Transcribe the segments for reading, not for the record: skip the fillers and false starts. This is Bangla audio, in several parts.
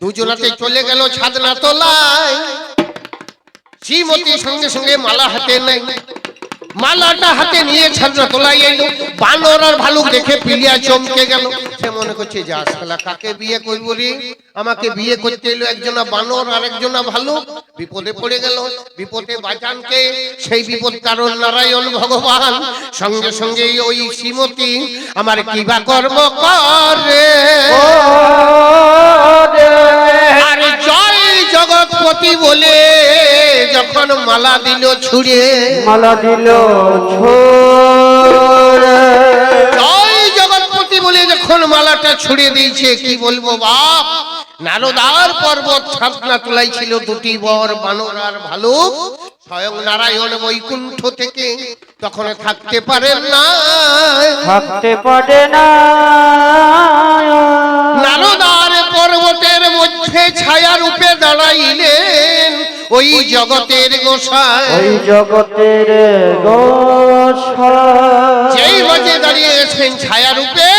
দুজনাতে চলে গেল ছাদনা তলায়। শ্রীমতী সঙ্গে সঙ্গে মালা হাতে নেই, মালাটা হাতে নিয়ে ছাদনা তলায় এলো। বানর আর ভালুক দেখে পিলিয়া চমকে গেল। সে মনে করছে যা শালা কাকে বিয়ে করবো রে, আমাকে বিয়ে করতে এলো একজনা বানর আর একজনা ভালুক। বিপদে পড়ে গেল। বিপদে বাঁচান কে? সেই বিপদ কারণ নারায়ণ ভগবান। সঙ্গে সঙ্গে ওই শ্রীমতী আমার কিবা কর্ম করে আর জয় জগৎপতি বলে যখন মালা দিল ছুড়ে, মালা দিল ছুড়ে, জয় জগৎপতি বলে যখন মালাটা ছুড়ে দিয়েছে, কি বলবো বাপ, নারদার পর্বত ছাদনা তোলাই ছিল দুটি বর বানর আর ভালুক। স্বয়ং নারায়ণ বৈকুণ্ঠ থেকে তখন থাকতে পারেন না, থাকতে পারে না। নারদার পর্বতের মধ্যে ছায়া রূপে দাঁড়াইলেন ওই জগতের গোসাই। ওই জগতের গোসাই যেই মাঝে দাঁড়িয়েছেন ছায়া রূপে,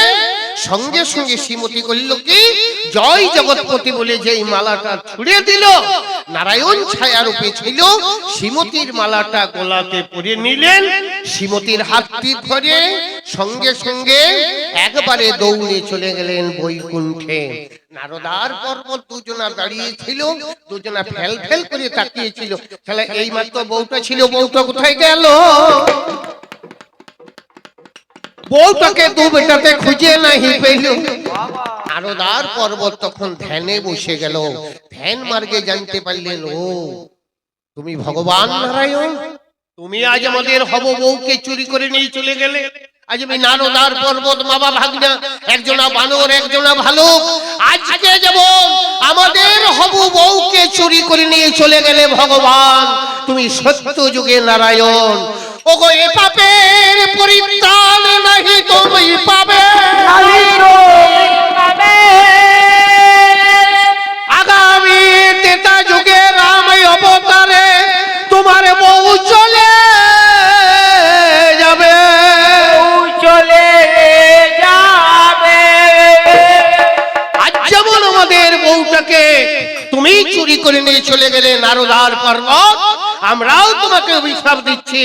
সঙ্গে সঙ্গে শ্রীমতী কহিল কি জয় জগৎপতি বলে যেই মালাটা ছুড়ে দিল, নারায়ণ ছায়া রূপে ছিল। শ্রীমতীর মালাটা গলাতে পরে নিলেন, শ্রীমতীর হাতটি ধরে সঙ্গে সঙ্গে একবারে দৌড়ে চলে গেলেন বৈকুণ্ঠে। নারদার পর্বত দুজনা দাঁড়িয়েছিল, দুজনা ফেল ফেল করে তাকিয়েছিল। তাহলে এই মাত্র বউটা ছিল, বউটা কোথায় গেল? বউটাকে দু বেটাতে খুঁজে নাহি পেল। নারদার পর্বত তখন ধ্যানে বসে গেল। ধ্যান মার্গে জানতে পারলেন, ও তুমি ভগবান নারায়ণ, তুমি আজ আমাদের হব বউকে চুরি করে নিয়ে চলে গেলে। আজ আমি নারদার পর্বত বাবা ভাগনা, একজনা বানর একজনা ভালুক, আজকে যেমন আমাদের হবু বউকে চুরি করে নিয়ে চলে গেলে ভগবান, তুমি সত্য যুগে নারায়ণ। ওগো এ পাপের পরিত্রাণ নাহি তুমি পাবে, আগামী ত্রেতা যুগে রাম অবতারে তোমার বউ চলে যাবে, চলে যাবে। আজ যেমন আমাদের বউটাকে তুমি চুরি করে নিয়ে চলে গেলে নারদার পর্বত, আমরাও তোমাকে অভিশাপ দিচ্ছি,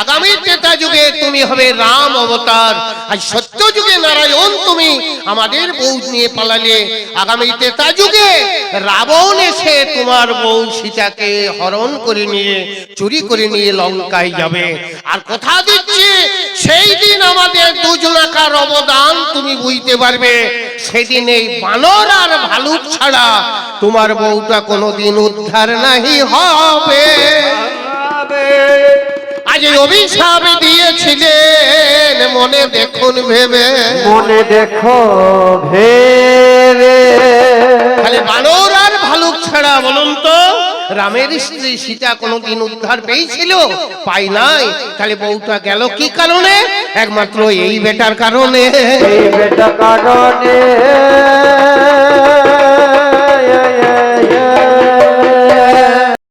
আগামী ত্রেতা যুগে তুমি হবে রাম অবতার। আজ সত্য যুগে নারায়ণ, তুমি আমাদের বউ নিয়ে পালালে, আগামী ত্রেতা যুগে রাবণ এসে তোমার বউ সীতাকে হরণ করে নিয়ে চুরি করে নিয়ে লঙ্কায় যাবে। আর কথা দিচ্ছি, সেই দিন আমাদের দুজনাকার অবদান তুমি বুঝতে পারবে। সেদিন এই বানর আর ভালুক ছাড়া তোমার বউটা কোনোদিন উদ্ধার নাহি হবে। আজ অভিশাপ দিয়েছিলেন মনে দেখুন ভেবে, মনে দেখো ভেবে। তাহলে বানর আর ভালুক ছাড়া বলুন তো রামের স্ত্রী সীতা কোনোদিন উদ্ধার পেয়েছিল? পাই নাই। তাহলে বউটা গেল কি কারণে? একমাত্র এই বেটার কারণে। এই বেটা কারণে